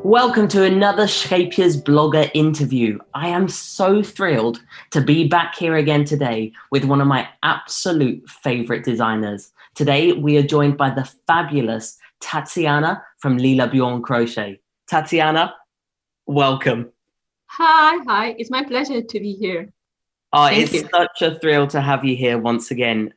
Welcome to another Scheepjes blogger interview. I am so thrilled to be back here again today with one of my absolute favorite designers. Today, we are joined by the fabulous Tatsiana from Lilla, Björn Crochet. Tatsiana, welcome. Hi. It's my pleasure to be here. Thank It's you. such a thrill to have you here once again.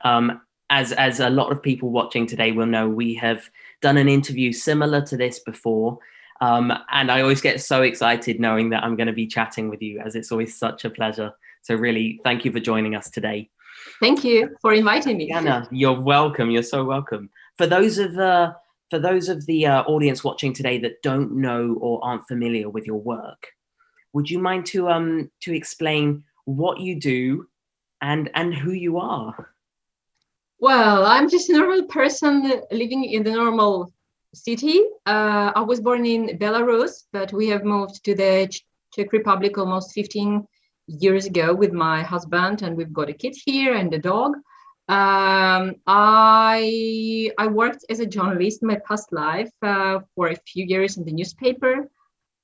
As a lot of people watching today will know, we have done an interview similar to this before. And I always get so excited knowing that I'm going to be chatting with you, as it's always such a pleasure. So really, thank you for joining us today. Thank you for inviting me. Anna, you're welcome. You're so welcome. For those of the audience watching today that don't know or aren't familiar with your work, would you mind to explain what you do and who you are? Well, I'm just a normal person living in the normal city. I was born in Belarus, but we have moved to the Czech Republic almost 15 years ago with my husband, and we've got a kid here and a dog. I worked as a journalist in my past life for a few years in the newspaper.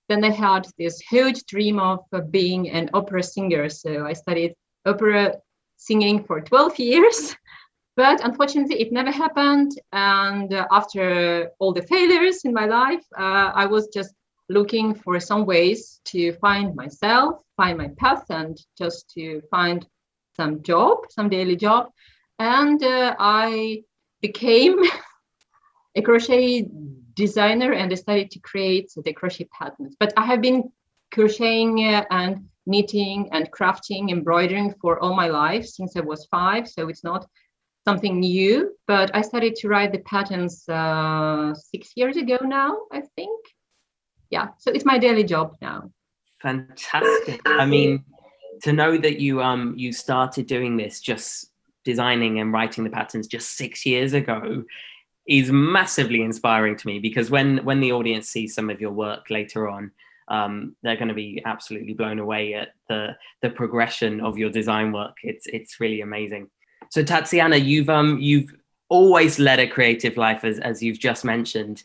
Then I had this huge dream of being an opera singer. So I studied opera singing for 12 years, but unfortunately it never happened. And after all the failures in my life, I was just looking for some ways to find myself, find my path, and just to find some job, some daily job. And I became a crochet designer and I started to create the crochet patterns. But I have been crocheting and knitting and crafting, embroidering for all my life since I was 5. So it's not something new, but I started to write the patterns 6 years ago now, I think. Yeah, so it's my daily job now. Fantastic. I mean, to know that you started doing this, just designing and writing the patterns just 6 years ago, is massively inspiring to me, because when the audience sees some of your work later on, they're going to be absolutely blown away at the progression of your design work. It's really amazing. So Tatsiana, you've always led a creative life, as you've just mentioned.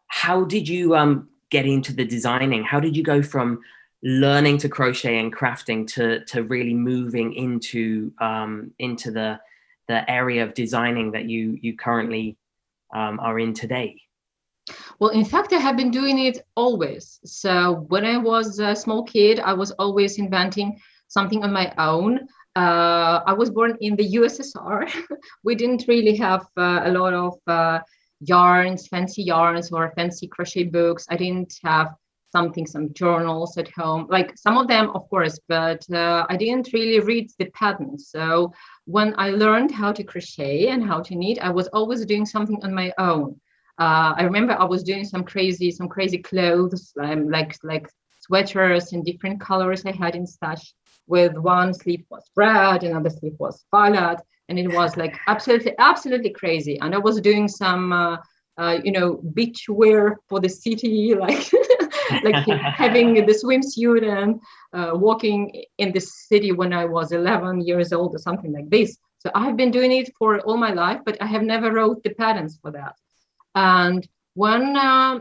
How did you get into the designing? How did you go from learning to crochet and crafting to really moving into the area of designing that you currently are in today? Well, in fact, I have been doing it always. So when I was a small kid, I was always inventing something on my own. I was born in the USSR. We didn't really have a lot of yarns, fancy yarns or fancy crochet books. I didn't have some journals at home, like some of them, of course, but I didn't really read the patterns. So when I learned how to crochet and how to knit, I was always doing something on my own. I remember I was doing some crazy clothes, like sweaters in different colors I had in stash. With one sleeve was red, another sleeve was violet, and it was like absolutely crazy. And I was doing some beach wear for the city, like like having the swimsuit and walking in the city when I was 11 years old or something like this. So I have been doing it for all my life, but I have never wrote the patterns for that. And when I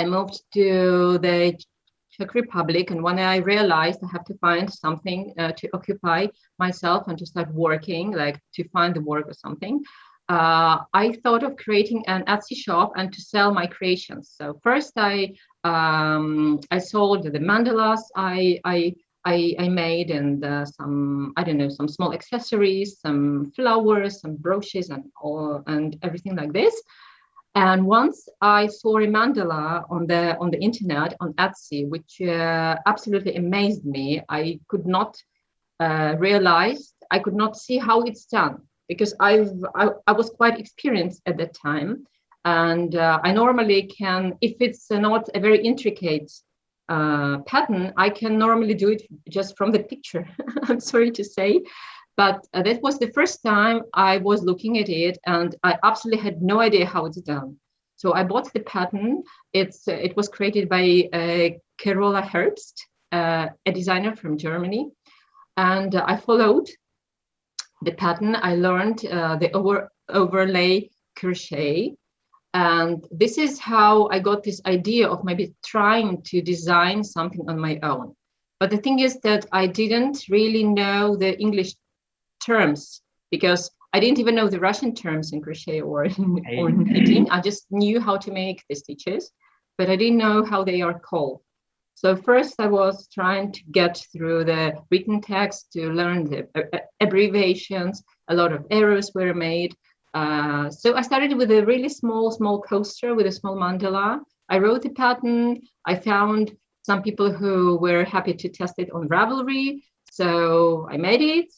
moved to the Czech Republic, and when I realized I have to find something to occupy myself and to start working, like to find the work or something, I thought of creating an Etsy shop and to sell my creations. So first I sold the mandalas I made, and some small accessories, some flowers, some brooches, and everything like this. And once I saw a mandala on the internet on Etsy, which absolutely amazed me. I could not I could not see how it's done, because I was quite experienced at that time, and I normally can, if it's not a very intricate pattern, I can normally do it just from the picture. I'm sorry to say. But that was the first time I was looking at it, and I absolutely had no idea how it's done. So I bought the pattern. It was created by Carola Herbst, a designer from Germany, and I followed the pattern. I learned the overlay crochet, And this is how I got this idea of maybe trying to design something on my own. But the thing is that I didn't really know the English terms, because I didn't even know the Russian terms in crochet or in knitting. I just knew how to make the stitches, but I didn't know how they are called. So first I was trying to get through the written text to learn the abbreviations. A lot of errors were made. So I started with a really small coaster with a small mandala. I wrote the pattern. I found some people who were happy to test it on Ravelry. So I made it.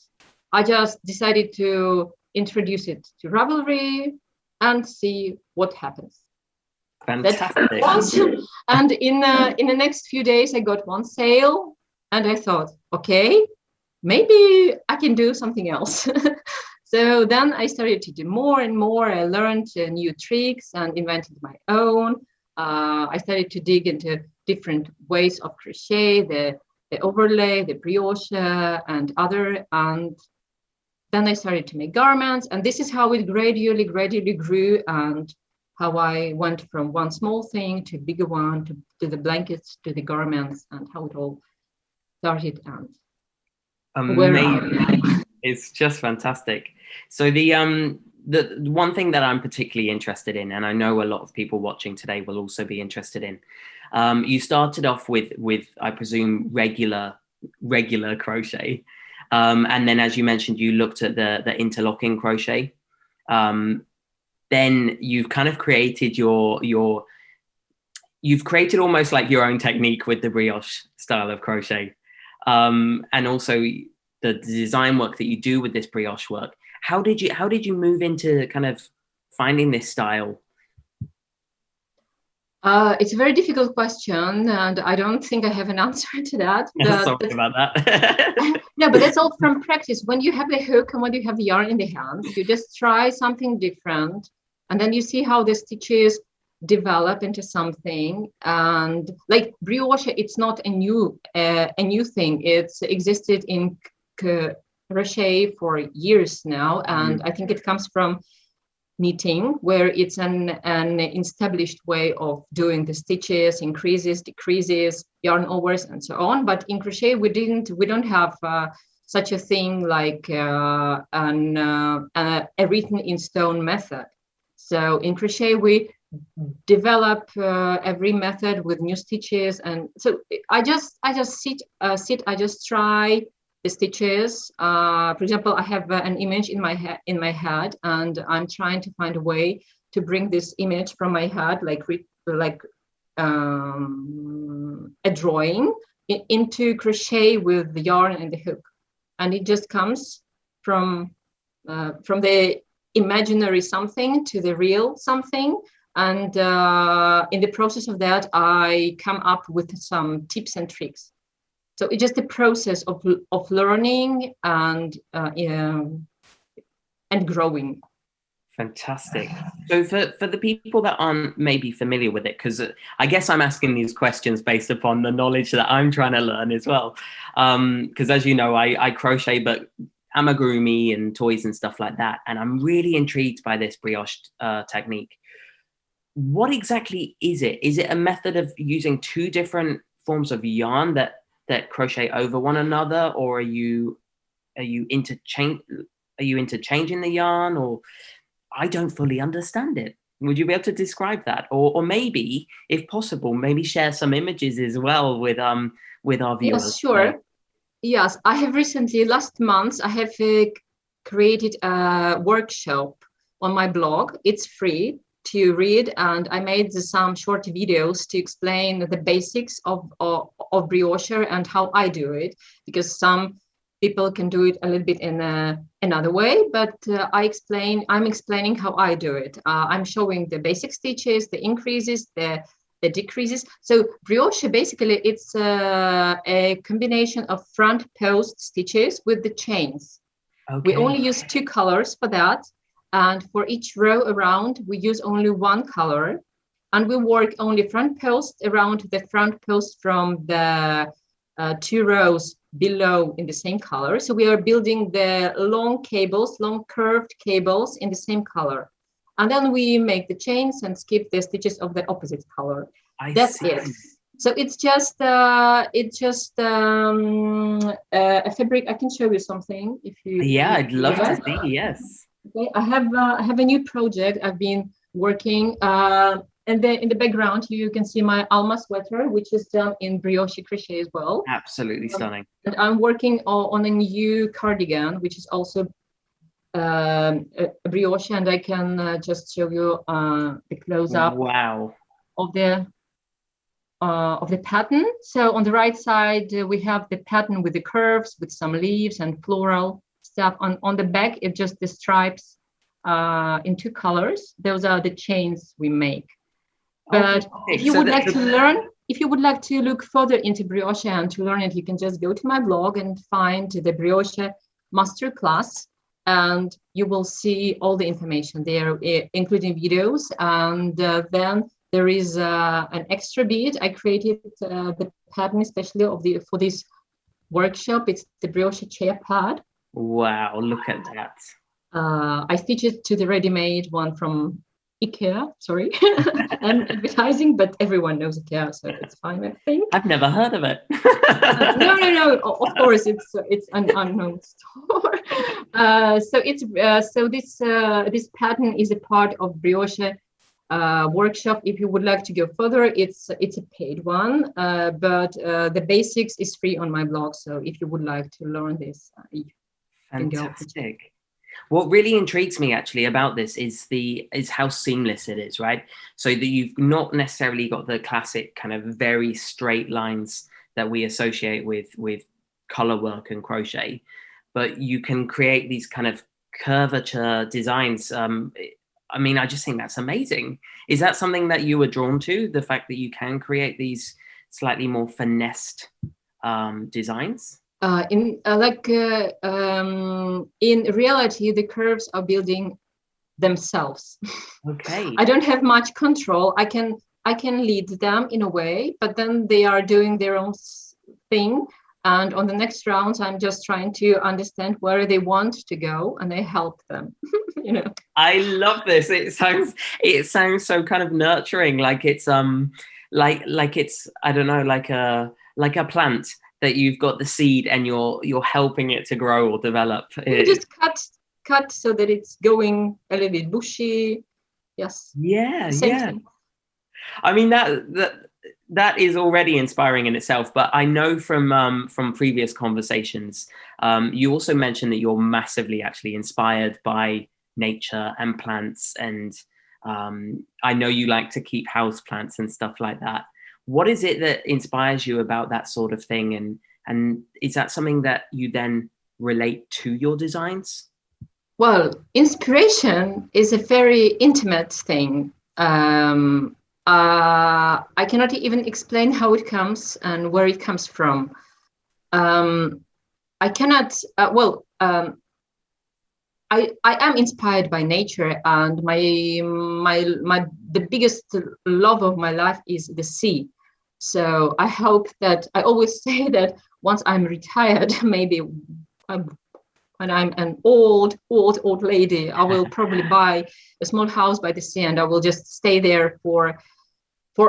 I just decided to introduce it to Ravelry and see what happens. Fantastic. And in the next few days, I got one sale, and I thought, okay, maybe I can do something else. So then I started to do more and more. I learned new tricks and invented my own. I started to dig into different ways of crochet, the overlay, the brioche, and other. And then I started to make garments. And this is how it gradually grew, and how I went from one small thing to a bigger one, to the blankets, to the garments, and how it all started. And amazing. It's just fantastic. So the one thing that I'm particularly interested in, and I know a lot of people watching today will also be interested in, you started off with I presume regular crochet, and then, as you mentioned, you looked at the interlocking crochet. Then you've kind of created you've created almost like your own technique with the brioche style of crochet, and also the design work that you do with this brioche work. How did you move into kind of finding this style? It's a very difficult question, and I don't think I have an answer to that. Sorry about that. No, but that's all from practice. When you have a hook and when you have the yarn in the hands, you just try something different, and then you see how the stitches develop into something. And like brioche, it's not a new thing. It's existed in crochet for years now, and I think it comes from knitting, where it's an established way of doing the stitches, increases, decreases, yarn overs, and so on. But in crochet, we don't have such a thing like a written in stone method. So in crochet, we develop every method with new stitches, and so I just try the stitches. For example, I have an image in my head, and I'm trying to find a way to bring this image from my head, like a drawing, into crochet with the yarn and the hook, and it just comes from the imaginary something to the real something. And in the process of that, I come up with some tips and tricks. So it's just a process of learning and growing. Fantastic. So for the people that aren't maybe familiar with it, because I guess I'm asking these questions based upon the knowledge that I'm trying to learn as well. Because as you know, I crochet, but amigurumi and toys and stuff like that. And I'm really intrigued by this brioche technique. What exactly is it? Is it a method of using two different forms of yarn that crochet over one another, or are you interchanging the yarn? Or I don't fully understand it. Would you be able to describe that, or maybe, if possible, maybe share some images as well with our viewers? Yes, sure. Yes, I have recently, last month, I have created a workshop on my blog. It's free to read, and I made some short videos to explain the basics of brioche and how I do it, because some people can do it a little bit in another way, but I'm explaining how I do it. I'm showing the basic stitches, the increases, the decreases. So brioche, basically, it's a combination of front post stitches with the chains. Okay. We only use two colors for that. And for each row around, we use only one color. And we work only front post around the front post from the two rows below in the same color. So we are building the long cables, long curved cables in the same color. And then we make the chains and skip the stitches of the opposite color. I That's see. it. So it's just a fabric. I can show you something if you. Yeah, I'd love to see. Yes. Okay, I have a new project I've been working. And then in the background, you can see my Alma sweater, which is done in brioche crochet as well. Absolutely stunning. And I'm working on a new cardigan, which is also a brioche, and I can just show you the close-up. Wow. Of the pattern. So on the right side, we have the pattern with the curves, with some leaves and floral stuff. On the back, it's just the stripes in 2 colors. Those are the chains we make. But if you would like to learn, if you would like to look further into brioche and to learn it, you can just go to my blog and find the brioche masterclass, and you will see all the information there, including videos. And then there is an extra bead. I created the pattern especially for this workshop. It's the brioche chair pad. Wow, look at that. I stitched it to the ready-made one from IKEA, sorry. I'm advertising, but everyone knows IKEA, so it's fine, I think. I've never heard of it. No. Of course, it's an unknown store. So this pattern is a part of brioche workshop. If you would like to go further, it's a paid one, but the basics is free on my blog. So if you would like to learn this, you can go. Fantastic. What really intrigues me actually about this is how seamless it is, right? So that you've not necessarily got the classic kind of very straight lines that we associate with color work and crochet, but you can create these kind of curvature designs. I mean, I just think that's amazing. Is that something that you were drawn to, the fact that you can create these slightly more finessed designs? In reality, the curves are building themselves. Okay. I don't have much control. I can lead them in a way, but then they are doing their own thing. And on the next rounds, I'm just trying to understand where they want to go, and I help them. You know. I love this. It sounds so kind of nurturing, like it's like it's, I don't know, like a plant that you've got the seed and you're helping it to grow or develop. You just cut so that it's going a little bit bushy. Yes. Yeah. Thing. I mean that is already inspiring in itself, but I know from previous conversations, you also mentioned that you're massively actually inspired by nature and plants, and I know you like to keep house plants and stuff like that. What is it that inspires you about that sort of thing? And is that something that you then relate to your designs? Well, inspiration is a very intimate thing. I cannot even explain how it comes and where it comes from. I cannot, I am inspired by nature, and the biggest love of my life is the sea. So I hope that, I always say that once I'm retired, maybe when I'm an old lady, I will probably buy a small house by the sea, and I will just stay there for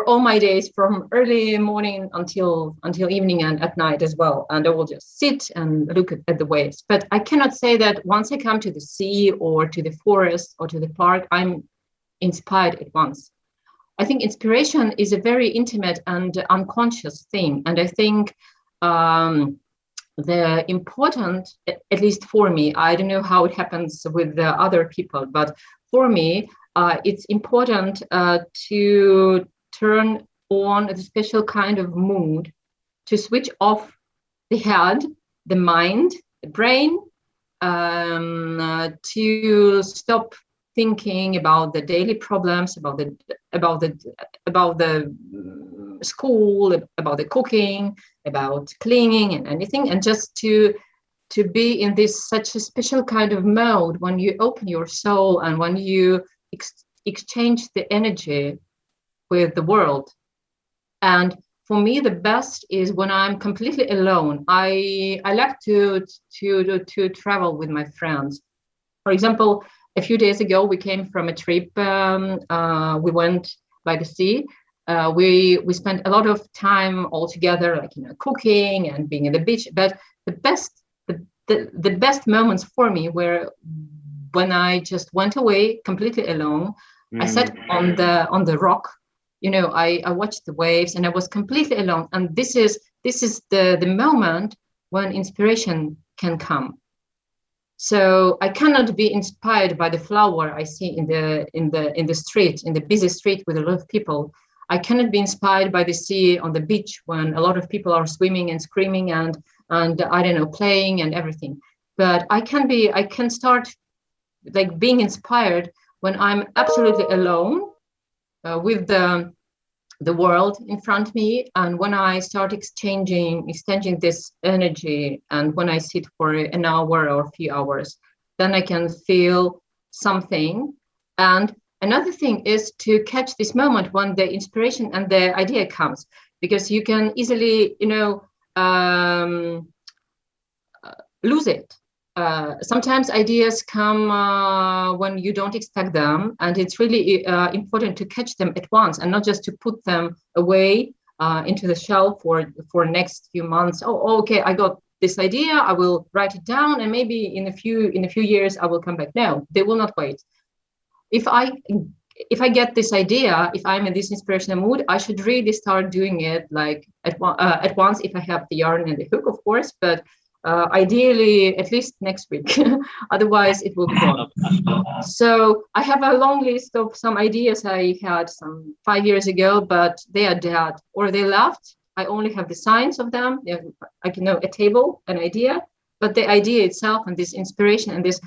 all my days, from early morning until evening and at night as well. And I will just sit and look at the waves. But I cannot say that once I come to the sea or to the forest or to the park, I'm inspired at once. I think inspiration is a very intimate and unconscious thing. And I think the important, at least for me, I don't know how it happens with the other people, but for me, it's important to turn on a special kind of mood, to switch off the head, the mind, the brain, to stop thinking about the daily problems, about the school, about the cooking, about cleaning and anything, and just to be in this such a special kind of mode when you open your soul and when you exchange the energy with the world. And for me, the best is when I'm completely alone. I like to travel with my friends. For example, a few days ago, we came from a trip. We went by the sea. We spent a lot of time all together, like, you know, cooking and being at the beach. But the best moments for me were when I just went away completely alone. I sat on the rock, you know, I watched the waves, and I was completely alone. And this is the moment when inspiration can come. So I cannot be inspired by the flower I see in the street, in the busy street with a lot of people. I cannot be inspired by the sea on the beach when a lot of people are swimming and screaming and I don't know, playing and everything. But I can start like being inspired when I'm absolutely alone with the world in front of me, and when I start exchanging this energy, and when I sit for an hour or a few hours, then I can feel something. And another thing is to catch this moment when the inspiration and the idea comes, because you can easily, you know, lose it. Sometimes ideas come when you don't expect them, and it's really important to catch them at once and not just to put them away into the shelf for next few months. Oh, okay, I got this idea, I will write it down, and maybe in a few years I will come back. No, they will not wait. If I get this idea, if I'm in this inspirational mood, I should really start doing it like at once, if I have the yarn and the hook, of course, but ideally at least next week. Otherwise it will be gone. So I have a long list of some ideas I had some 5 years ago, but they are dead or they left. I only have the signs of them. I can know a table, an idea, but the idea itself and this inspiration and this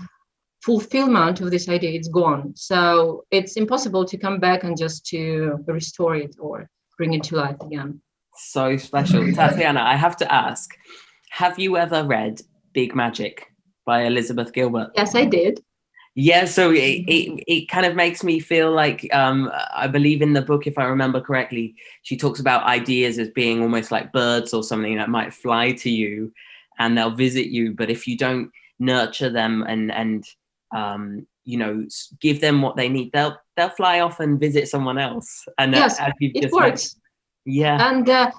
fulfillment of this idea, it's gone. So it's impossible to come back and just to restore it or bring it to life again. So special. Tatsiana, I have to ask, have you ever read Big Magic by Elizabeth Gilbert? Yes, I did. Yeah, so it kind of makes me feel like, I believe in the book, if I remember correctly, she talks about ideas as being almost like birds or something that might fly to you and they'll visit you. But if you don't nurture them and you know, give them what they need, they'll fly off and visit someone else. And yes, it works. Yeah.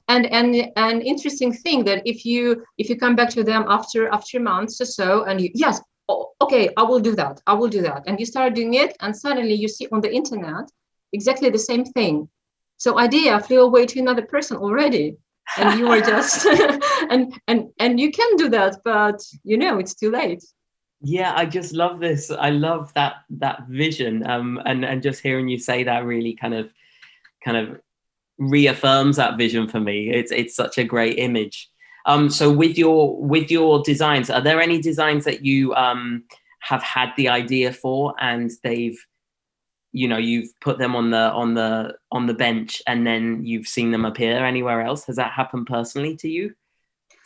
And an interesting thing that if you come back to them after months or so, and yes, okay, I will do that, and you start doing it, and suddenly you see on the internet exactly the same thing. So idea flew away to another person already, and you were just and you can do that, but you know it's too late. Yeah, I just love this. I love that vision, and just hearing you say that really kind of reaffirms that vision for me. It's such a great image. So with your designs, are there any designs that you have had the idea for and they've, you know, you've put them on the bench and then you've seen them appear anywhere else? Has that happened personally to you?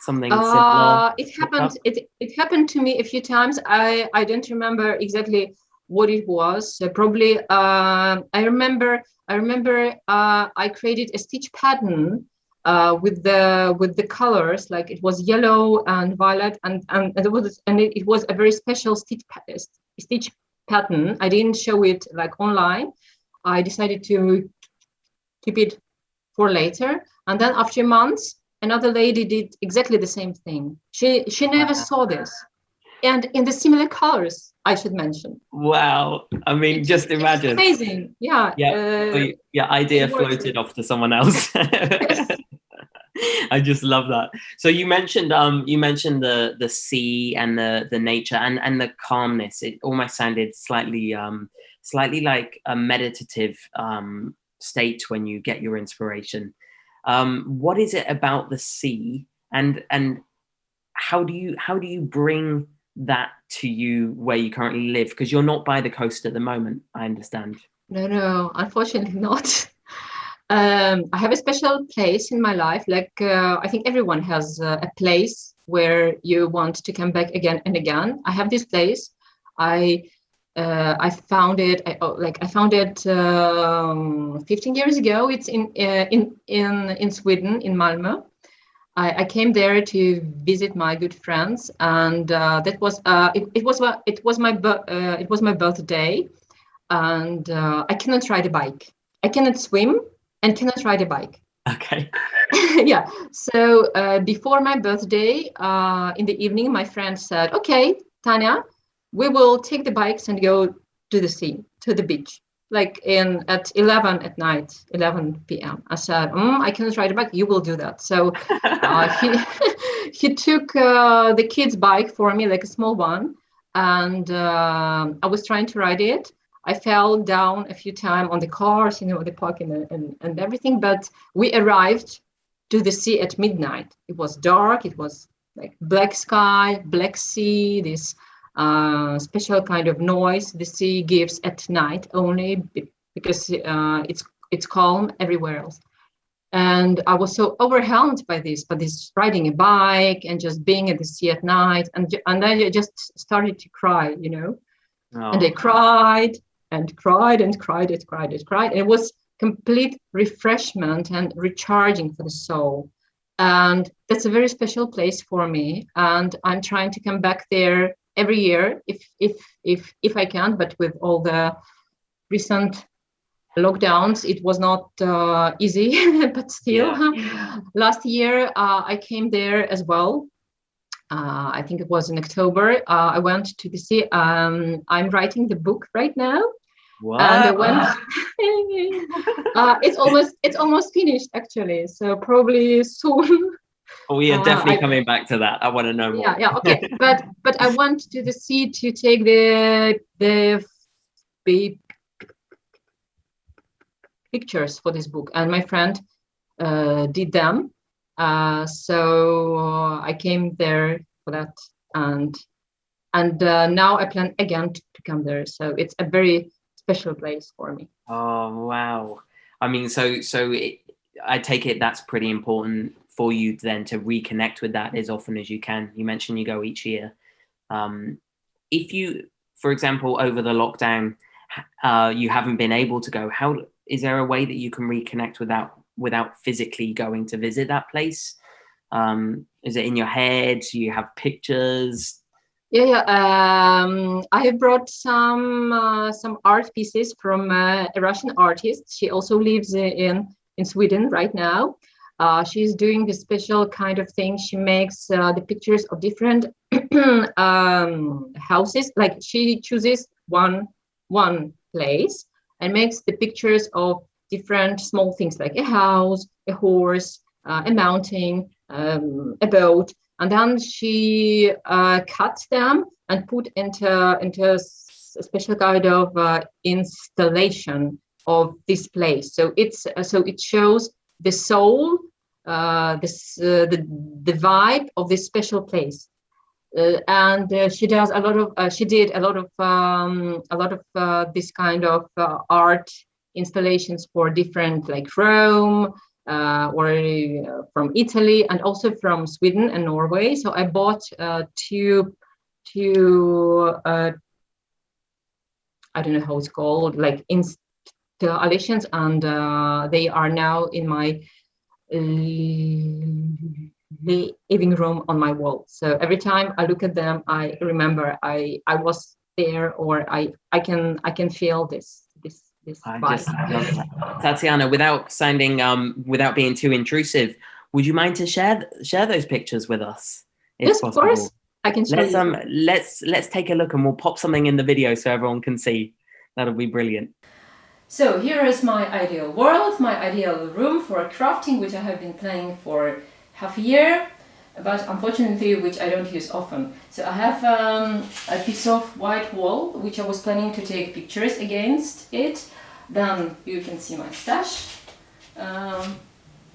Something similar? It happened to me a few times. I don't remember exactly what it was. Probably I remember I created a stitch pattern with the colors, like it was yellow and violet, and it was a very special stitch pattern. I didn't show it like online. I decided to keep it for later, and then after months another lady did exactly the same thing. She never saw this, and in the similar colors, I should mention. Wow. I mean, just imagine. It's amazing. Yeah. Yeah. Your idea floated off to someone else. Yes. I just love that. So you mentioned the sea and the nature and the calmness. It almost sounded slightly like a meditative state when you get your inspiration. What is it about the sea, and how do you bring that to you where you currently live? Because you're not by the coast at the moment, I understand. No, unfortunately not. I have a special place in my life. Like I think everyone has a place where you want to come back again and again. I have this place. I found it. I found it 15 years ago. It's in Sweden, in Malmö. I came there to visit my good friends, and that was it was my birthday, and I cannot ride a bike. I cannot swim and cannot ride a bike. Okay. Yeah. So before my birthday, in the evening, my friend said, "Okay, Tanya, we will take the bikes and go to the sea, to the beach, like at 11 at night, 11 p.m." I said, "I cannot ride a bike. You will do that." So he he took the kid's bike for me, like a small one, and I was trying to ride it. I fell down a few times on the cars, the park and everything. But we arrived to the sea at midnight. It was dark. It was like black sky, black sea, this special kind of noise the sea gives at night only because it's calm everywhere else. And I was so overwhelmed by this riding a bike and just being at the sea at night. And I just started to cry, Oh. And I cried and cried and cried and cried and cried. And it was complete refreshment and recharging for the soul. And that's a very special place for me. And I'm trying to come back there every year if I can, but with all the recent lockdowns, it was not easy, but still. Yeah. Last year, I came there as well. I think it was in October. I went to the sea. I'm writing the book right now. What? And I went. It's almost finished actually. So probably soon. We are definitely coming back to that. I want to know more. Yeah, okay. But I went to the sea to take the pictures for this book, and my friend did them. So I came there for that, and now I plan again to come there. So it's a very special place for me. Oh wow! I mean, I take it that's pretty important for you then to reconnect with that as often as you can. You mentioned you go each year. If you, for example, over the lockdown, you haven't been able to go, is there a way that you can reconnect without physically going to visit that place? Is it in your head? Do you have pictures? Yeah. I have brought some art pieces from a Russian artist. She also lives in Sweden right now. She's doing this special kind of thing. She makes the pictures of different houses. Like she chooses one place and makes the pictures of different small things, like a house, a horse, a mountain, a boat, and then she cuts them and put into a special kind of installation of this place. So it shows the soul, the vibe of this special place. And she did a lot of this kind of art installations for different, like Rome or from Italy, and also from Sweden and Norway. So I bought two I don't know how it's called, like installations, and they are now in my living room on my wall. So every time I look at them, I remember I was there, or I can feel this vibe. Tatsiana, without being too intrusive, would you mind to share those pictures with us? Yes, possible? Of course. I can show you. Let's take a look, and we'll pop something in the video so everyone can see. That'll be brilliant. So here is my ideal world, my ideal room for crafting, which I have been playing for half a year, but unfortunately which I don't use often. So I have a piece of white wall which I was planning to take pictures against it. Then you can see my stash.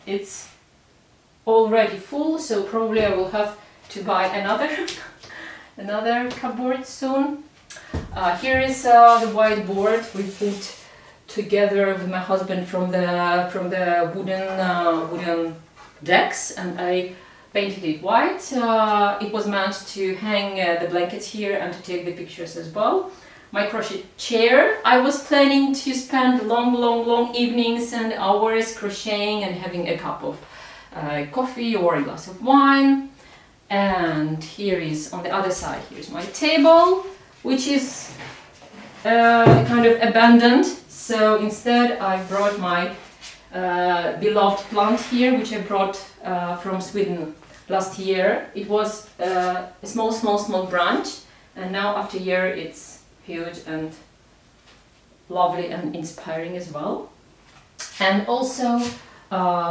It's already full, so probably I will have to buy another cupboard soon. Here is the whiteboard we put together with my husband from the wooden decks, and I painted it white. It was meant to hang the blankets here and to take the pictures as well. My crochet chair, I was planning to spend long evenings and hours crocheting and having a cup of coffee or a glass of wine. And here is, on the other side, here's my table, which is kind of abandoned. So instead I brought my beloved plant here, which I brought from Sweden last year. It was a small branch, and now after a year it's huge and lovely and inspiring as well. And also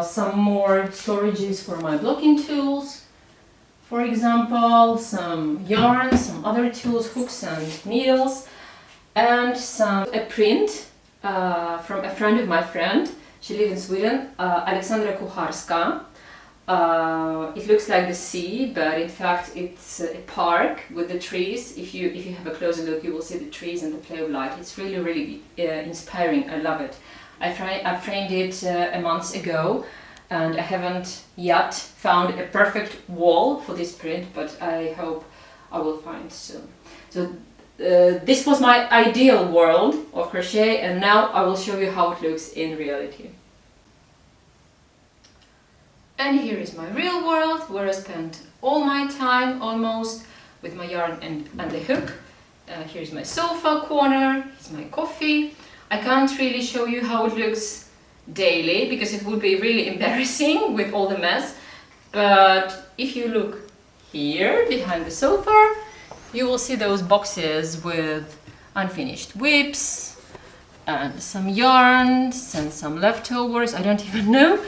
some more storages for my blocking tools. For example, some yarn, some other tools, hooks and needles, and a print from a friend of my friend. She lives in Sweden, Alexandra Kucharska. It looks like the sea, but in fact it's a park with the trees. If you have a closer look, you will see the trees and the play of light. It's really inspiring. I love it. I framed it a month ago, and I haven't yet found a perfect wall for this print, but I hope I will find soon. So this was my ideal world of crochet, and now I will show you how it looks in reality. And here is my real world, where I spent all my time almost with my yarn and the hook. Here's my sofa corner, here's my coffee. I can't really show you how it looks daily because it would be really embarrassing with all the mess. But if you look here behind the sofa, you will see those boxes with unfinished whips and some yarns and some leftovers. I don't even know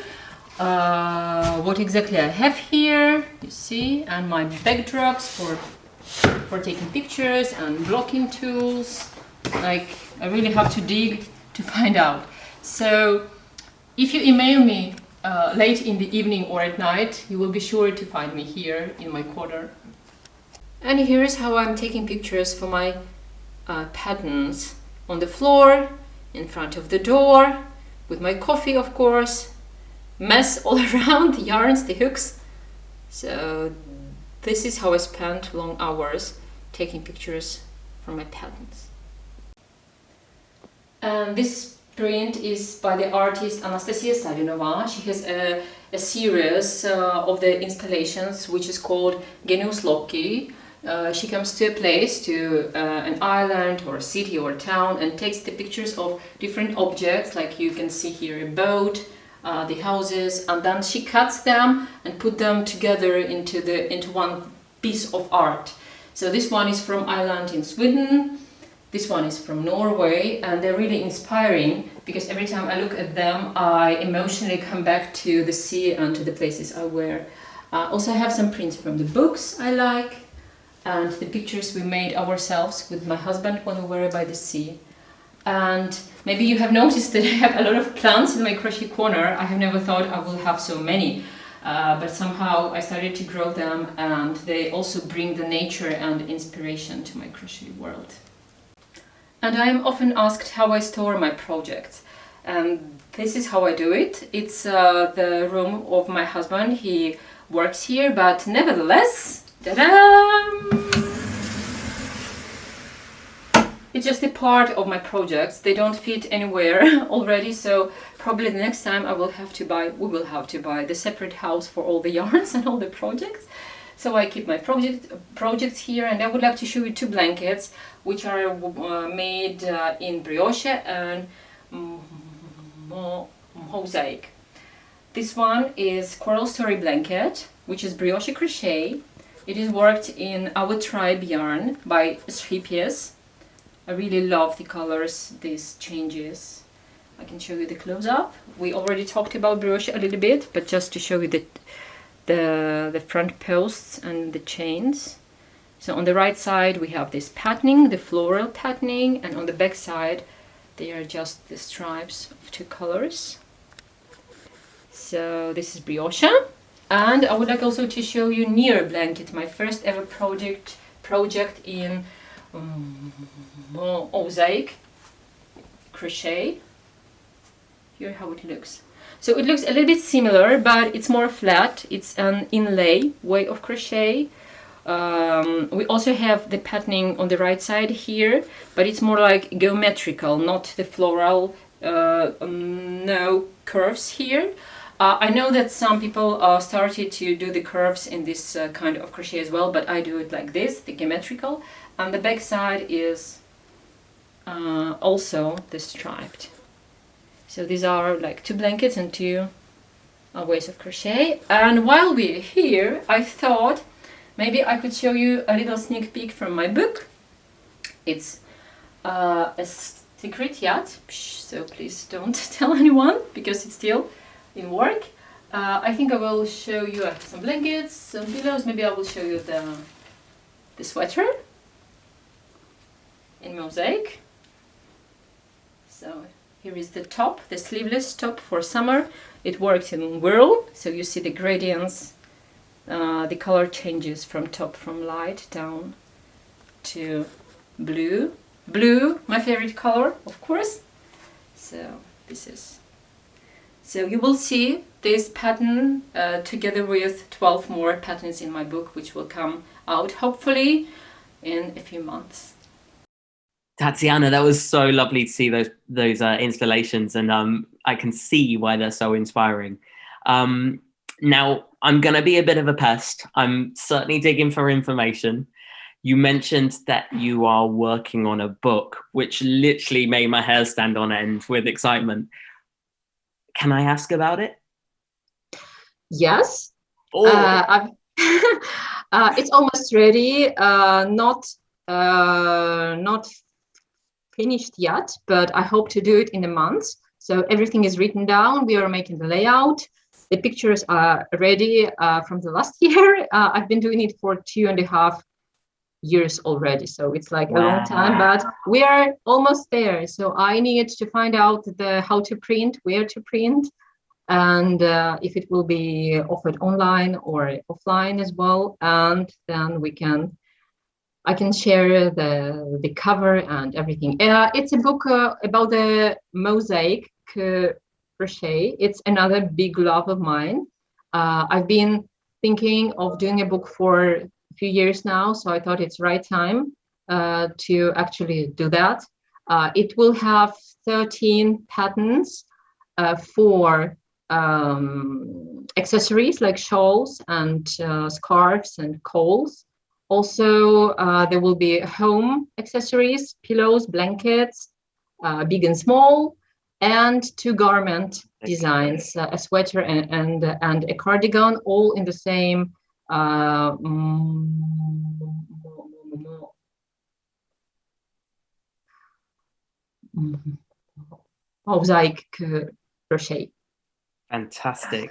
what exactly I have here, you see, and my backdrops for taking pictures and blocking tools. Like, I really have to dig to find out. So if you email me late in the evening or at night, you will be sure to find me here in my corner. And here's how I'm taking pictures for my patterns: on the floor, in front of the door, with my coffee, of course, mess all around, the yarns, the hooks. So this is how I spent long hours taking pictures for my patterns. And this print is by the artist Anastasia Savinova. She has a series of the installations which is called Genius Loci. She comes to a place, to an island or a city or a town, and takes the pictures of different objects, like you can see here a boat, the houses, and then she cuts them and put them together into one piece of art. So this one is from Island in Sweden, this one is from Norway, and they're really inspiring because every time I look at them I emotionally come back to the sea and to the places I were. Also I have some prints from the books I like, and the pictures we made ourselves with my husband when we were by the sea. And maybe you have noticed that I have a lot of plants in my crochet corner. I have never thought I will have so many, but somehow I started to grow them, and they also bring the nature and inspiration to my crochet world. And I am often asked how I store my projects, and this is how I do it. It's the room of my husband. He works here, but nevertheless, ta-da! It's just a part of my projects. They don't fit anywhere already, so probably the next time we will have to buy the separate house for all the yarns and all the projects. So I keep my projects here, and I would like to show you two blankets which are made in brioche and mosaic. This one is Coral Story blanket, which is brioche crochet. It is worked in our tribe yarn by Scheepjes. I really love the colors, these changes. I can show you the close-up. We already talked about brioche a little bit, but just to show you the front posts and the chains. So on the right side we have this patterning, the floral patterning, and on the back side they are just the stripes of two colors. So this is brioche. And I would like also to show you Near blanket, my first ever project in mosaic crochet. Here how it looks. So it looks a little bit similar, but it's more flat. It's an inlay way of crochet. We also have the patterning on the right side here, but it's more like geometrical, not the floral, no curves here. I know that some people started to do the curves in this kind of crochet as well, but I do it like this, the geometrical, and the back side is also the striped. So these are like 2 blankets and 2 ways of crochet. And while we're here, I thought maybe I could show you a little sneak peek from my book. It's a secret yet, so please don't tell anyone because it's still in work. I think I will show you some blankets, some pillows. Maybe I will show you the sweater in mosaic. So here is the top, the sleeveless top for summer. It works in whirl, so you see the gradients. The color changes from top, from light down to blue. Blue, my favorite color, of course. So this is. So you will see this pattern together with 12 more patterns in my book, which will come out hopefully in a few months. Tatsiana, that was so lovely to see those installations, and I can see why they're so inspiring. Now, I'm going to be a bit of a pest. I'm certainly digging for information. You mentioned that you are working on a book, which literally made my hair stand on end with excitement. Can I ask about it? Yes. Oh. It's almost ready. Not finished yet, but I hope to do it in a month. So everything is written down. We are making the layout. The pictures are ready from the last year. I've been doing it for 2.5 years already, so it's like a long time, but we are almost there. So I need to find out how to print, where to print, and if it will be offered online or offline as well, and then I can share the cover and everything. It's a book about the mosaic crochet. It's another big love of mine. I've been thinking of doing a book for few years now, so I thought it's right time to actually do that. It will have 13 patterns for accessories like shawls and scarves and coals. Also, there will be home accessories, pillows, blankets, big and small, and 2 garment designs, a sweater and a cardigan, all in the same mosaic crochet. Fantastic.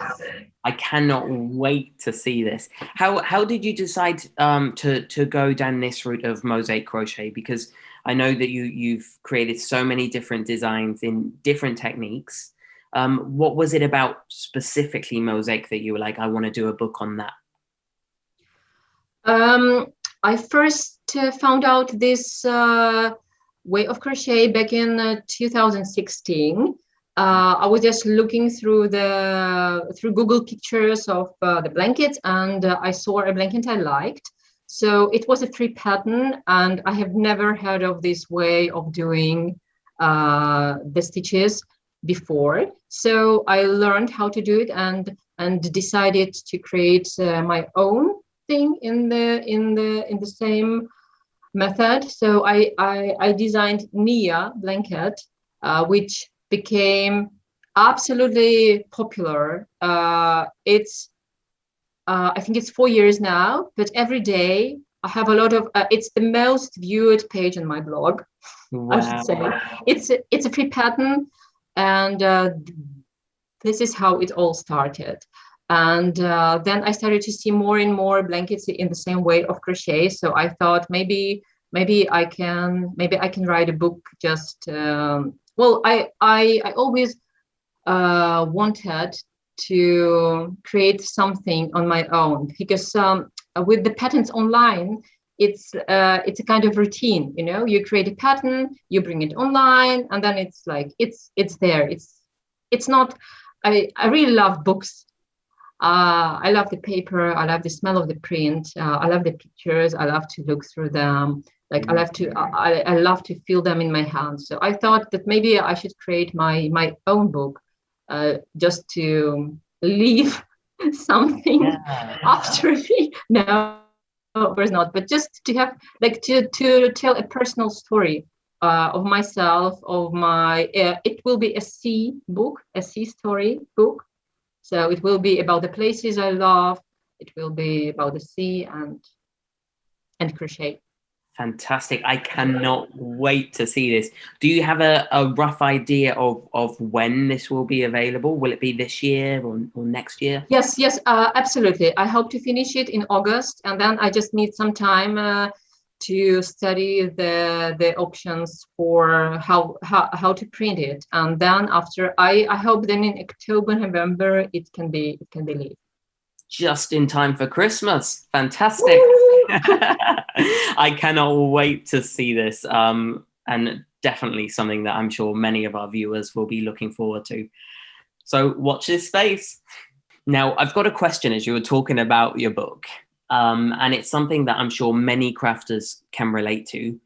I cannot wait to see this. How did you decide to go down this route of mosaic crochet? Because I know that you've created so many different designs in different techniques. What was it about specifically mosaic that you were like, I want to do a book on that? I first found out this way of crochet back in 2016. I was just looking through Google pictures of the blankets, and I saw a blanket I liked. So it was a free pattern, and I have never heard of this way of doing the stitches before. So I learned how to do it and decided to create my own thing in the same method. So I designed Nia blanket, which became absolutely popular. It's I think it's 4 years now, but every day I have a lot of it's the most viewed page on my blog. Wow. I should say it's a free pattern, and this is how it all started. And then I started to see more and more blankets in the same way of crochet. So I thought maybe I can write a book. Just well, I always wanted to create something on my own, because with the patterns online, it's a kind of routine. You know, you create a pattern, you bring it online, and then it's like it's there. It's not. I really love books. I love the paper. I love the smell of the print. I love the pictures. I love to look through them. Like I love to feel them in my hands. So I thought that maybe I should create my own book, just to leave something after me. No, of course not. But just to have like to tell a personal story of myself, of my. It will be a sea book, a sea story book. So it will be about the places I love. It will be about the sea and crochet. Fantastic. I cannot wait to see this. Do you have a rough idea of when this will be available? Will it be this year or next year? Yes, absolutely. I hope to finish it in August, and then I just need some time to study the options for how to print it. And then after, I hope then in October, November, it can be released. Just in time for Christmas. Fantastic. I cannot wait to see this. And definitely something that I'm sure many of our viewers will be looking forward to. So watch this space. Now, I've got a question as you were talking about your book. And it's something that I'm sure many crafters can relate to.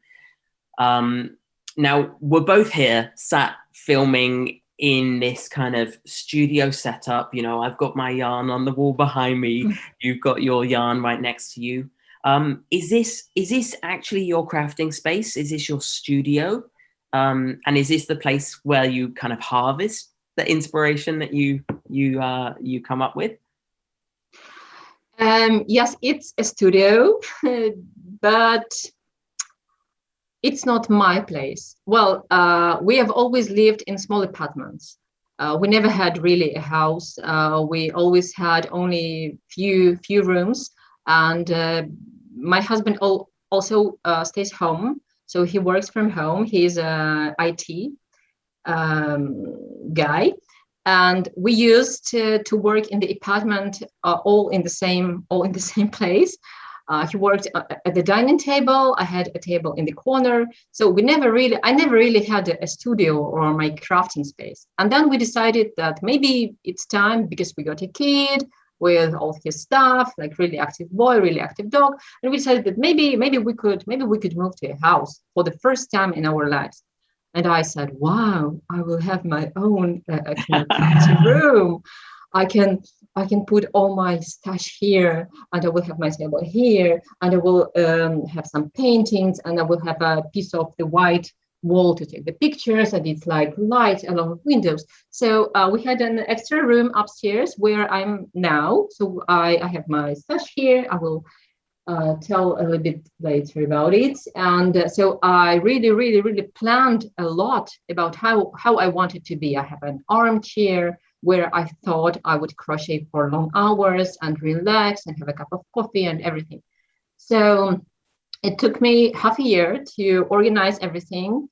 Now, we're both here sat filming in this kind of studio setup. You know, I've got my yarn on the wall behind me. You've got your yarn right next to you. Is this actually your crafting space? Is this your studio? And is this the place where you kind of harvest the inspiration that you come up with? Yes, it's a studio, but it's not my place. Well, we have always lived in small apartments. We never had really a house. We always had only few rooms, and my husband also stays home, so he works from home. He's a IT guy, and we used to work in the apartment, all in the same place. He worked at the dining table. I had a table in the corner. So I never really had a studio or my crafting space. And then we decided that maybe it's time, because we got a kid with all his stuff, like really active boy, really active dog. And we decided that maybe we could move to a house for the first time in our lives. And I said, wow, I will have my own crafting room. I can put all my stash here, and I will have my table here, and I will have some paintings, and I will have a piece of the white wall to take the pictures, and it's like light along windows. So we had an extra room upstairs where I'm now. So I have my stash here. I will tell a little bit later about it. And so I really planned a lot about how I want it to be. I have an armchair where I thought I would crochet for long hours and relax and have a cup of coffee and everything. So it took me half a year to organize everything.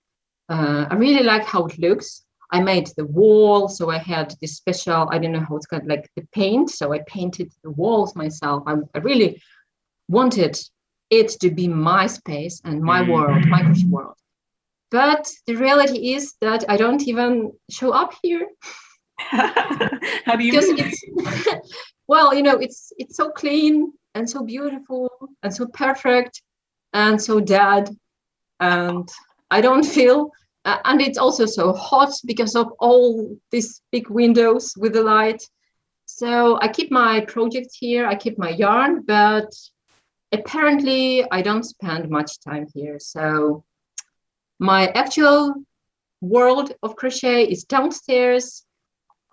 I really like how it looks. I made the wall, so I had this special, I don't know how it's called, like the paint. So I painted the walls myself. I really wanted it to be my space and my world, my crochet world. But the reality is that I don't even show up here. How do you mean? Well, you know, it's so clean and so beautiful and so perfect and so dead, and I don't feel and it's also so hot because of all these big windows with the light. So I keep my projects here, I keep my yarn, but apparently I don't spend much time here. So my actual world of crochet is downstairs,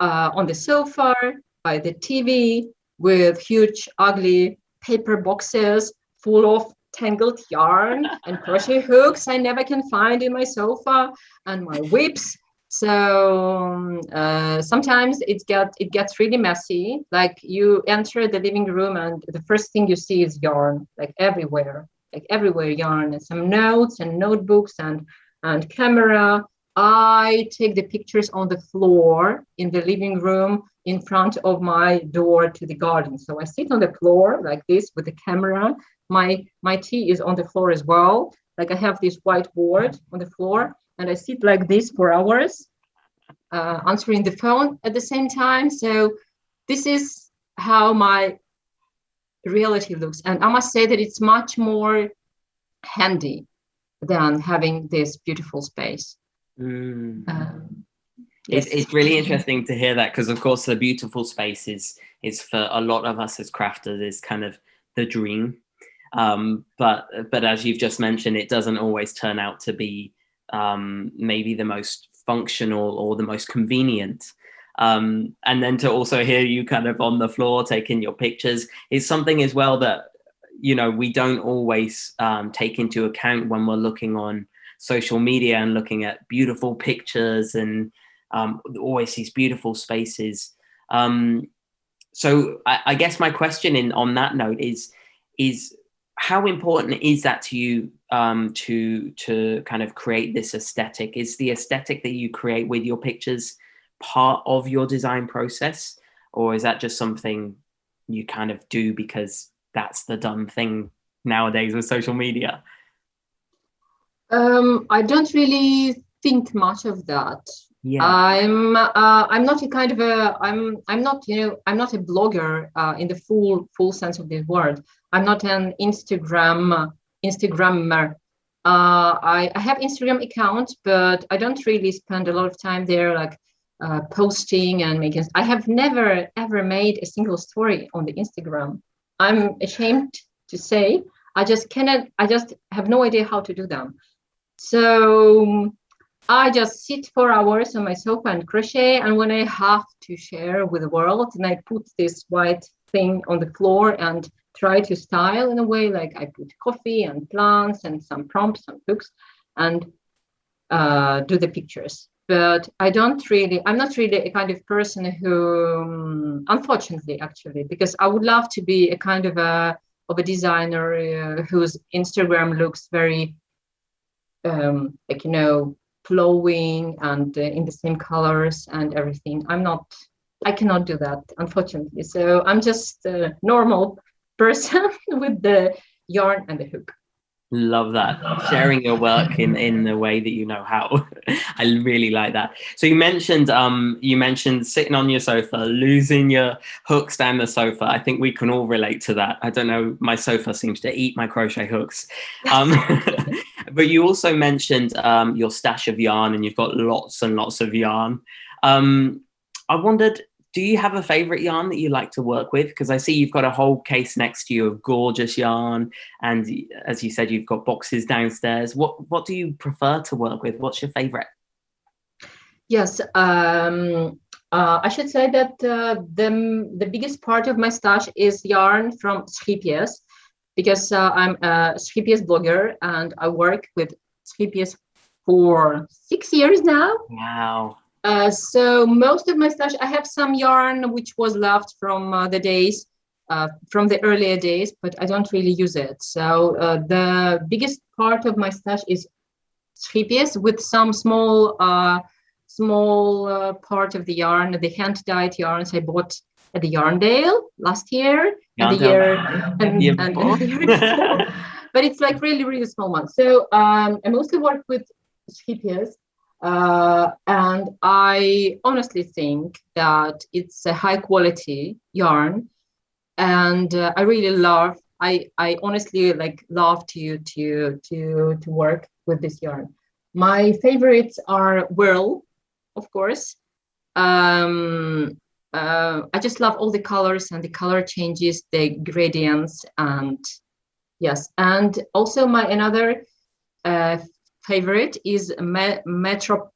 on the sofa by the TV, with huge ugly paper boxes full of tangled yarn and crochet hooks I never can find in my sofa, and my whips. So sometimes it gets really messy. Like you enter the living room and the first thing you see is yarn, like everywhere yarn, and some notes and notebooks and camera. I take the pictures on the floor in the living room in front of my door to the garden. So I sit on the floor like this with the camera. My tea is on the floor as well. Like I have this whiteboard on the floor, and I sit like this for hours, answering the phone at the same time. So this is how my reality looks. And I must say that it's much more handy than having this beautiful space. Yes. It's really interesting to hear that, because of course the beautiful space is for a lot of us as crafters is kind of the dream. But as you've just mentioned, it doesn't always turn out to be maybe the most functional or the most convenient. And then to also hear you kind of on the floor taking your pictures is something as well that, you know, we don't always take into account when we're looking on social media and looking at beautiful pictures and always these beautiful spaces. So I guess my question on that note is how important is that to you to kind of create this aesthetic? Is the aesthetic that you create with your pictures part of your design process, or is that just something you kind of do because that's the done thing nowadays with social media? I don't really think much of that. Yeah. I'm not a kind of a I'm not, you know, I'm not a blogger in the full sense of the word. I'm not an Instagrammer. I have Instagram account, but I don't really spend a lot of time there, like posting and making. I have never ever made a single story on the Instagram. I'm ashamed to say. I just cannot. I just have no idea how to do them. So I just sit for hours on my sofa and crochet. And when I have to share with the world, and I put this white thing on the floor and try to style in a way, like I put coffee and plants and some prompts and hooks and do the pictures. But I'm not really a kind of person who, unfortunately, actually, because I would love to be a kind of a designer whose Instagram looks very like, you know, flowing and in the same colors and everything. I cannot do that, unfortunately. So I'm just a normal person with the yarn and the hook. Love that, sharing your work in the way that you know how. I really like that. So you mentioned sitting on your sofa, losing your hooks down the sofa. I think we can all relate to that. I don't know, my sofa seems to eat my crochet hooks. But you also mentioned your stash of yarn, and you've got lots and lots of yarn. I wondered, do you have a favorite yarn that you like to work with? Because I see you've got a whole case next to you of gorgeous yarn. And as you said, you've got boxes downstairs. What do you prefer to work with? What's your favorite? Yes, I should say that the biggest part of my stash is yarn from Scheepjes, because I'm a Scheepjes blogger and I work with Scheepjes for 6 years now. Wow. So most of my stash, I have some yarn which was left from the days, from the earlier days, but I don't really use it. So the biggest part of my stash is Scheepjes with some small part of the yarn, the hand-dyed yarns I bought at the Yarndale last year and the year before. But it's like really, really small ones. So I mostly work with Scheepjes. And I honestly think that it's a high quality yarn, and I really love. I honestly love to work with this yarn. My favorites are Whirl, of course. I just love all the colors and the color changes, the gradients, and yes, and also my another favorite is Metropolis.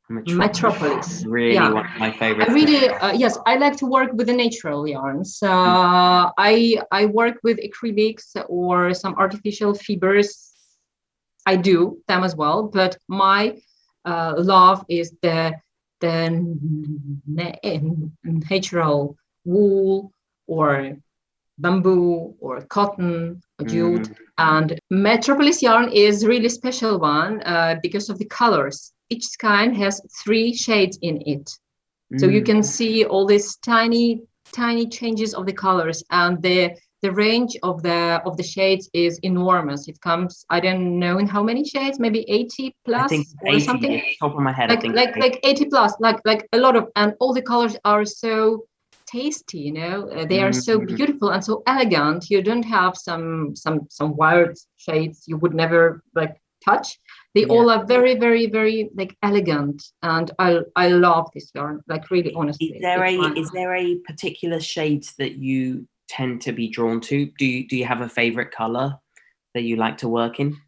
Really, yeah. One of my favorites. I really, yes, I like to work with the natural yarns. I work with acrylics or some artificial fibers. I do them as well, but my love is the natural wool or bamboo or cotton or jute. And Metropolis yarn is really special one because of the colors. Each skein has 3 shades in it. So you can see all these tiny changes of the colors, and the range of the shades is enormous. It comes, I don't know in how many shades, maybe 80 plus, I think or 80, something. Top of my head, like 80 plus, like a lot of, and all the colors are so tasty, you know. They are so beautiful and so elegant. You don't have some wild shades you would never touch. They all are very, very, very like elegant, and I love this yarn. Like really, honestly. Is there a particular shade that you tend to be drawn to? Do you have a favorite color that you like to work in?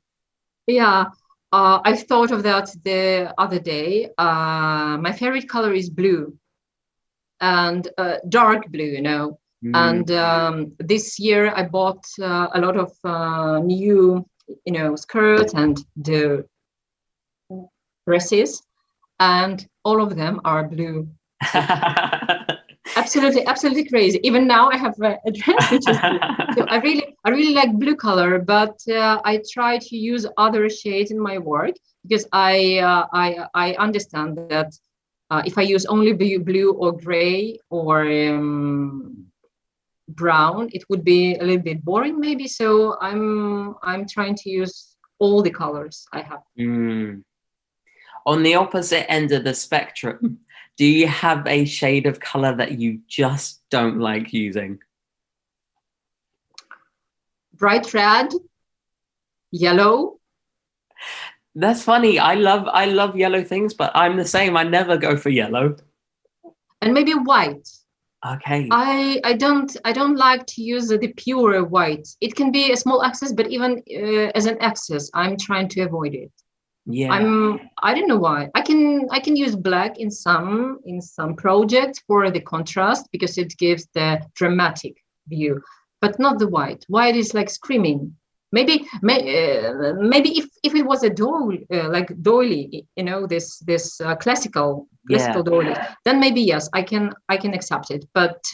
Yeah, I thought of that the other day. My favorite color is blue, and dark blue, you know. And this year I bought a lot of new, you know, skirts and the dresses, and all of them are blue. Absolutely crazy. Even now I have a dress which is blue. So I really like blue color, but I try to use other shades in my work, because I understand that if I use only blue or gray or brown, it would be a little bit boring maybe. So I'm trying to use all the colors I have. On the opposite end of the spectrum, do you have a shade of color that you just don't like using? Bright red, yellow. That's funny. I love yellow things, but I'm the same. I never go for yellow. And maybe white. Okay. I don't like to use the pure white. It can be a small excess, but even as an excess, I'm trying to avoid it. Yeah. I don't know why. I can use black in some projects for the contrast, because it gives the dramatic view, but not the white. White is like screaming. Maybe if it was a doily, like doily, you know, this classical doily, then maybe yes, I can accept it. But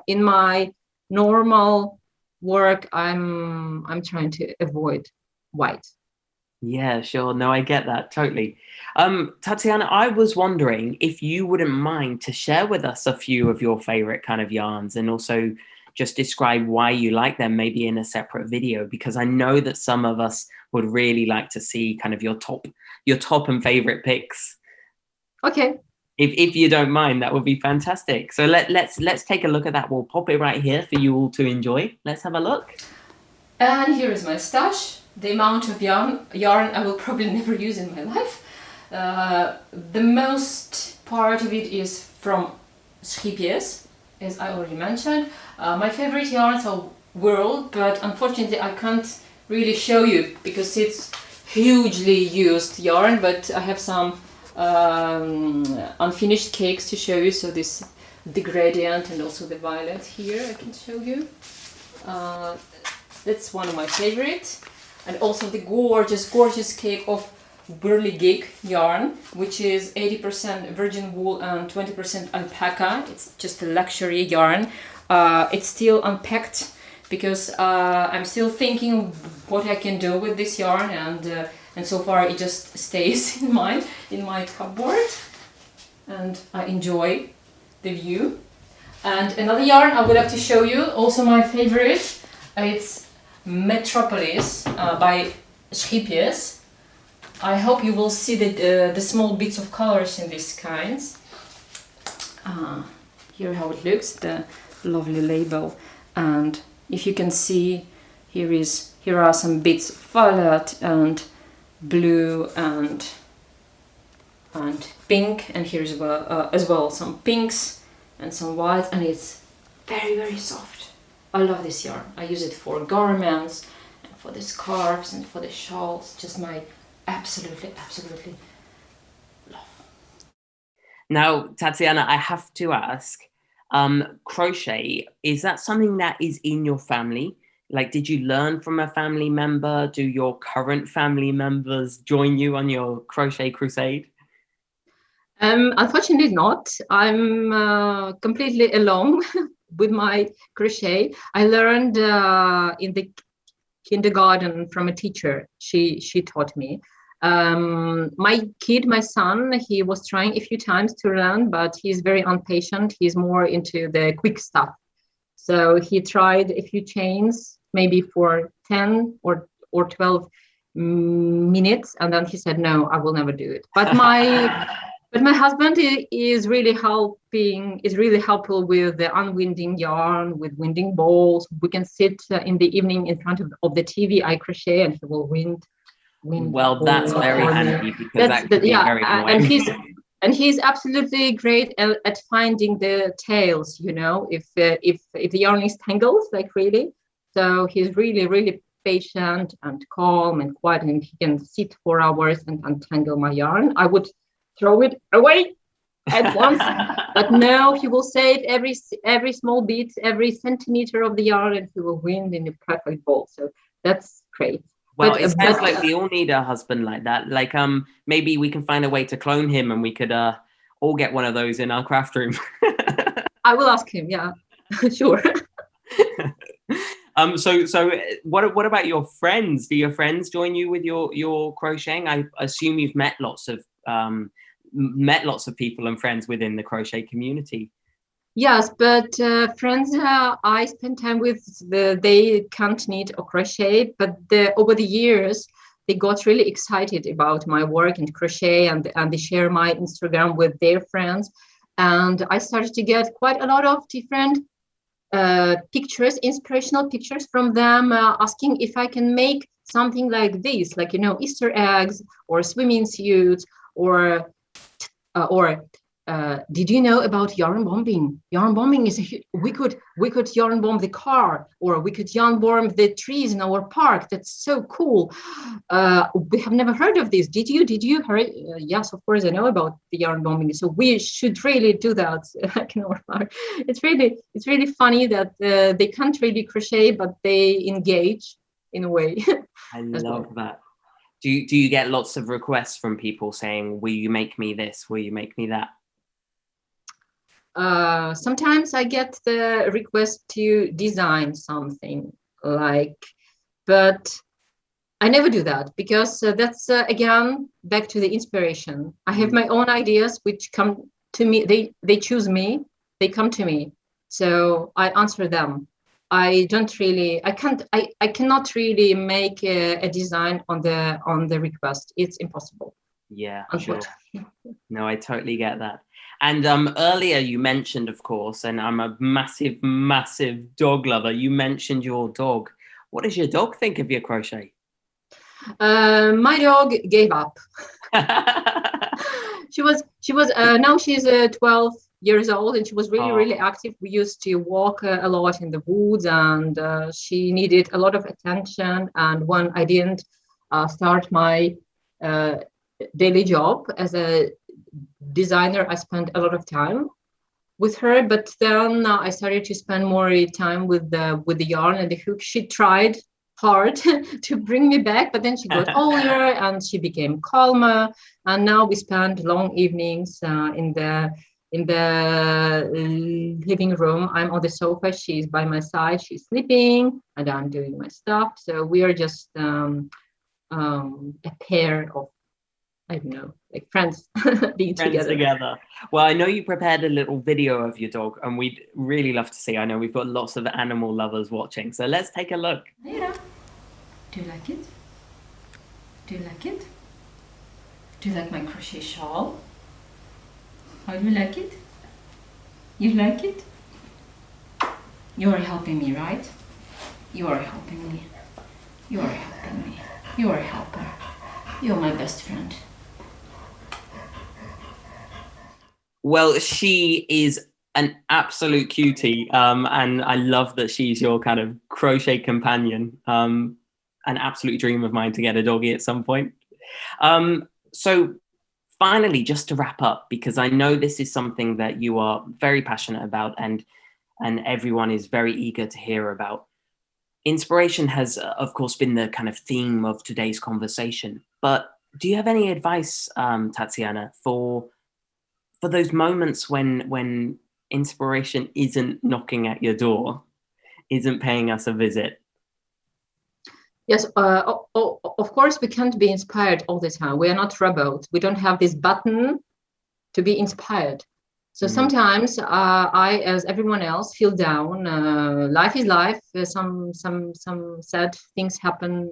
in my normal work, I'm trying to avoid white. Yeah, sure. No, I get that totally. Tatsiana, I was wondering if you wouldn't mind to share with us a few of your favorite kind of yarns, and also just describe why you like them, maybe in a separate video, because I know that some of us would really like to see kind of your top and favorite picks. Okay. If you don't mind, that would be fantastic. So let's take a look at that. We'll pop it right here for you all to enjoy. Let's have a look. And here is my stash. The amount of yarn I will probably never use in my life. The most part of it is from Scheepjes, as I already mentioned. My favorite yarns are World, but unfortunately I can't really show you because it's hugely used yarn, but I have some unfinished cakes to show you. So the gradient and also the violet here I can show you. That's one of my favorites. And also the gorgeous cake of Burley yarn, which is 80% virgin wool and 20% alpaca. It's just a luxury yarn. It's still unpacked because I'm still thinking what I can do with this yarn, and so far it just stays in my cupboard, and I enjoy the view. And another yarn I would like to show you, also my favorite. It's Metropolis by Scheepjes. I hope you will see the small bits of colors in these kinds. Here how it looks, the lovely label, and if you can see, here are some bits of violet and blue and pink, and here as well some pinks and some white, and it's very soft. I love this yarn. I use it for garments and for the scarves and for the shawls. Just my absolutely love. Now, Tatsiana, I have to ask, crochet, is that something that is in your family? Like, did you learn from a family member? Do your current family members join you on your crochet crusade? Unfortunately not. I'm completely alone with my crochet. I learned in the kindergarten from a teacher. She taught me. My son, he was trying a few times to learn, but he's very impatient. He's more into the quick stuff. So he tried a few chains, maybe for 10 or 12 minutes, and then he said, no, I will never do it. But my husband is really helpful with the unwinding yarn, with winding balls. We can sit in the evening in front of the TV. I crochet and he will wind. Well, that's very handy because that could be very and annoying. he's absolutely great at finding the tails, you know, if the yarn is tangled, like really. So he's really, really patient and calm and quiet, and he can sit for hours and untangle my yarn. I would throw it away at once, but no, he will save every small bit, every centimeter of the yarn, and he will win in a perfect ball. So that's great. Well, it sounds like we all need a husband like that. Like, maybe we can find a way to clone him, and we could all get one of those in our craft room. I will ask him. Yeah, sure. So what about your friends? Do your friends join you with your crocheting? I assume you've met lots of people and friends within the crochet community. Yes, but friends I spend time with, they can't knit or crochet, but over the years, they got really excited about my work in crochet, and they share my Instagram with their friends. And I started to get quite a lot of different pictures, inspirational pictures from them, asking if I can make something like this, like, you know, Easter eggs or swimming suits, or did you know about yarn bombing? Yarn bombing is we could yarn bomb the car, or we could yarn bomb the trees in our park. That's so cool. We have never heard of this. Did you heard? Yes, of course I know about the yarn bombing. So we should really do that in our park. It's really funny that they can't really crochet, but they engage in a way. I love that. Do you get lots of requests from people saying, will you make me this? Will you make me that? Sometimes I get the request to design something, but I never do that, because that's again back to the inspiration. I have my own ideas which come to me. They choose me. They come to me, so I answer them. I cannot really make a design on the request. It's impossible. Yeah, sure. No, I totally get that. And earlier you mentioned, of course, and I'm a massive, massive dog lover. You mentioned your dog. What does your dog think of your crochet? My dog gave up. She was now she's 12 years old, and she was really active. We used to walk a lot in the woods, and she needed a lot of attention. And when I didn't start my daily job as a designer, I spent a lot of time with her, but then I started to spend more time with the yarn and the hook. She tried hard to bring me back, but then she got older and she became calmer, and now we spend long evenings in the living room. I'm on the sofa, she's by my side, she's sleeping, and I'm doing my stuff. So we are just a pair of, I don't know, like friends being together. Well, I know you prepared a little video of your dog, and we'd really love to see. I know we've got lots of animal lovers watching, so let's take a look. Yeah. Do you like it? Do you like it? Do you like my crochet shawl? How do you like it? You like it? You are helping me, right? You are helping me. You are helping me. You are a helper. You're my best friend. Well, she is an absolute cutie, and I love that she's your kind of crochet companion. An absolute dream of mine to get a doggy at some point. So finally, just to wrap up, because I know this is something that you are very passionate about, and everyone is very eager to hear about. Inspiration has, of course, been the kind of theme of today's conversation. But do you have any advice, Tatsiana, for those moments when inspiration isn't knocking at your door, isn't paying us a visit? Yes, of course, we can't be inspired all the time. We are not robots. We don't have this button to be inspired. So sometimes I, as everyone else, feel down. Life is life. Some sad things happen,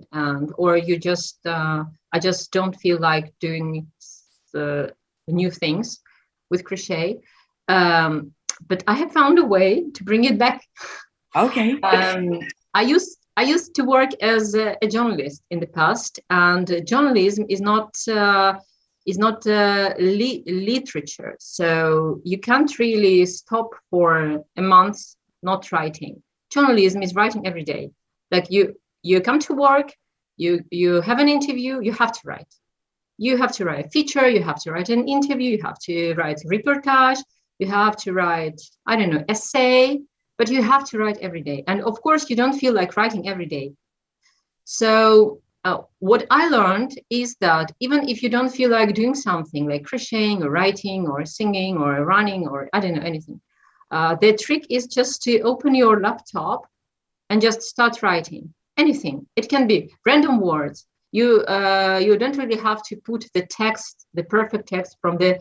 or you just I just don't feel like doing new things with crochet. But I have found a way to bring it back. Okay. I used to work as a journalist in the past, and journalism is not literature. So you can't really stop for a month not writing. Journalism is writing every day. Like you come to work, you have an interview, you have to write. You have to write a feature, you have to write an interview, you have to write a reportage, you have to write, I don't know, essay, but you have to write every day. And of course, you don't feel like writing every day. So what I learned is that even if you don't feel like doing something like crocheting or writing or singing or running or I don't know, anything, the trick is just to open your laptop and just start writing anything. It can be random words. You don't really have to put the text, the perfect text from the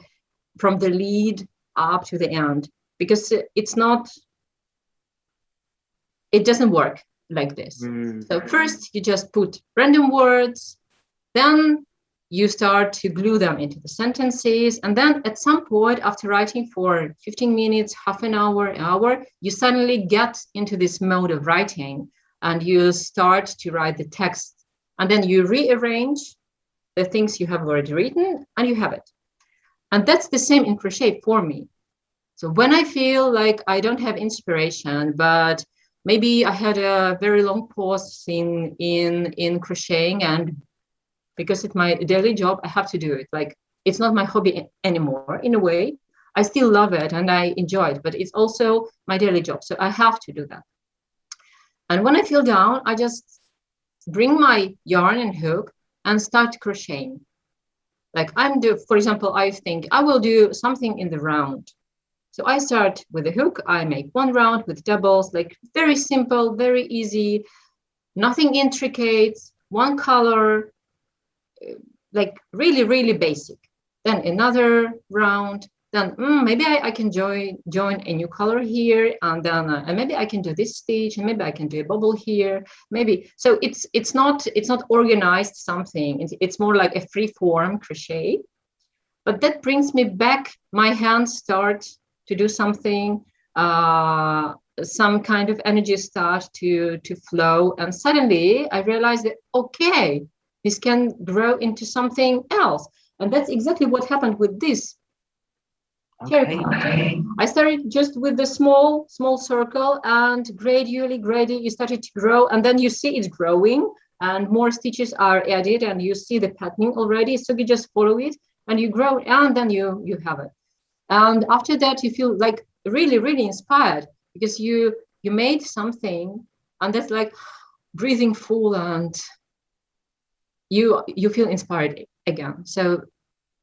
lead up to the end, because it doesn't work like this. So first you just put random words, then you start to glue them into the sentences, and then at some point after writing for 15 minutes, half an hour, you suddenly get into this mode of writing and you start to write the text, and then you rearrange the things you have already written and you have it. And that's the same in crochet for me. So when I feel like I don't have inspiration, but maybe I had a very long pause in crocheting, and because it's my daily job, I have to do it. Like, it's not my hobby anymore in a way. I still love it and I enjoy it, but it's also my daily job. So I have to do that. And when I feel down, I just bring my yarn and hook and start crocheting. Like for example, I think I will do something in the round. So I start with a hook, I make one round with doubles, like very simple, very easy, nothing intricate, one color, like really, really basic. Then another round, then maybe I can join a new color here, and then and maybe I can do this stitch, and maybe I can do a bubble here, maybe. So it's not organized something. It's more like a free form crochet, but that brings me back. My hands start to do something, some kind of energy start to flow, and suddenly I realized that okay, this can grow into something else, and that's exactly what happened with this. Okay. I started just with the small circle, and gradually it started to grow, and then you see it growing and more stitches are added and you see the patterning already. So you just follow it and you grow, and then you have it. And after that, you feel like really, really inspired, because you made something, and that's like breathing full, and you feel inspired again. So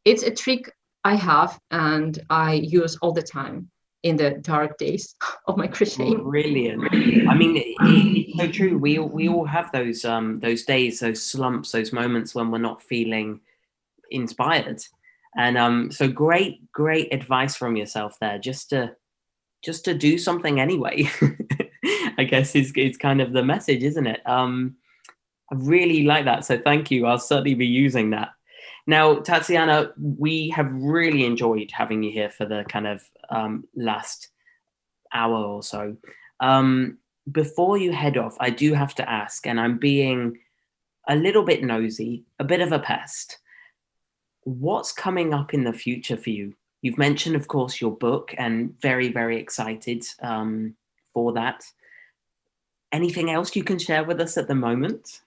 it's a trick I have and I use all the time in the dark days of my crocheting. Brilliant. I mean, it's so true. We all have those days, those slumps, those moments when we're not feeling inspired. And so great advice from yourself there, just to do something anyway. I guess is kind of the message, isn't it? I really like that. So thank you. I'll certainly be using that. Now, Tatsiana, we have really enjoyed having you here for the kind of last hour or so. Before you head off, I do have to ask, and I'm being a little bit nosy, a bit of a pest. What's coming up in the future for you? You've mentioned, of course, your book, and very, very excited for that. Anything else you can share with us at the moment?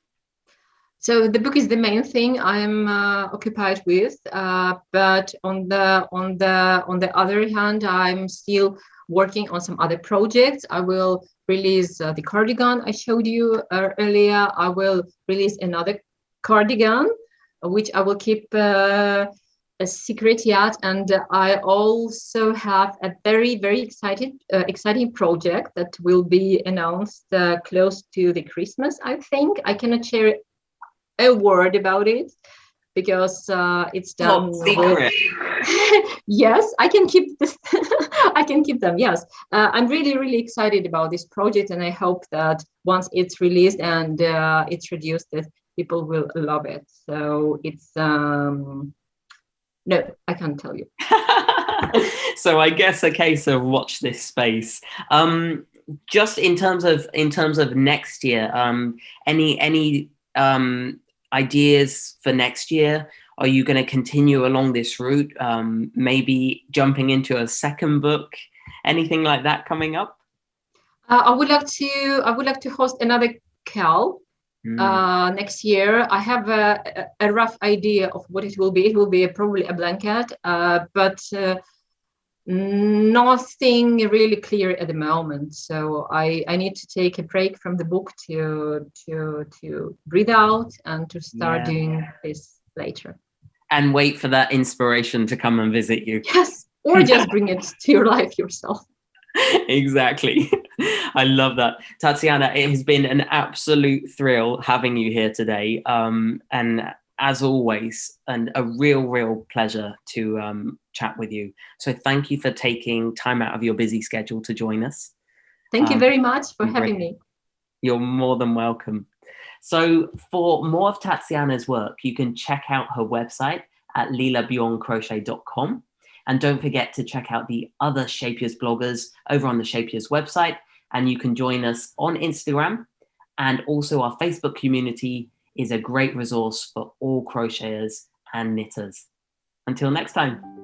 So the book is the main thing I'm occupied with, but on the other hand, I'm still working on some other projects. I will release the cardigan I showed you earlier. I will release another cardigan, which I will keep a secret yet. And I also have a very, very exciting project that will be announced close to the Christmas, I think. I cannot share a word about it because it's done. Secret. Yes, I can keep this. I can keep them. Yes, I'm really, really excited about this project, and I hope that once it's released and it's produced, that people will love it. So it's no, I can't tell you. So I guess a case of watch this space. just in terms of next year, any ideas for next year? Are you going to continue along this route? Maybe jumping into a second book? Anything like that coming up? I would like to host another KAL next year. I have a rough idea of what it will be. It will be probably a blanket, but nothing really clear at the moment. So I need to take a break from the book to breathe out and to start doing this later. And wait for that inspiration to come and visit you. Yes, or just bring it to your life yourself. Exactly. I love that. Tatsiana, it has been an absolute thrill having you here today. And as always, and a real pleasure to chat with you. So thank you for taking time out of your busy schedule to join us. Thank you very much for having me. You're more than welcome. So for more of Tatsiana's work, you can check out her website at lillabjorncrochet.com. And don't forget to check out the other Scheepjes bloggers over on the Scheepjes website. And you can join us on Instagram. And also our Facebook community is a great resource for all crocheters and knitters. Until next time.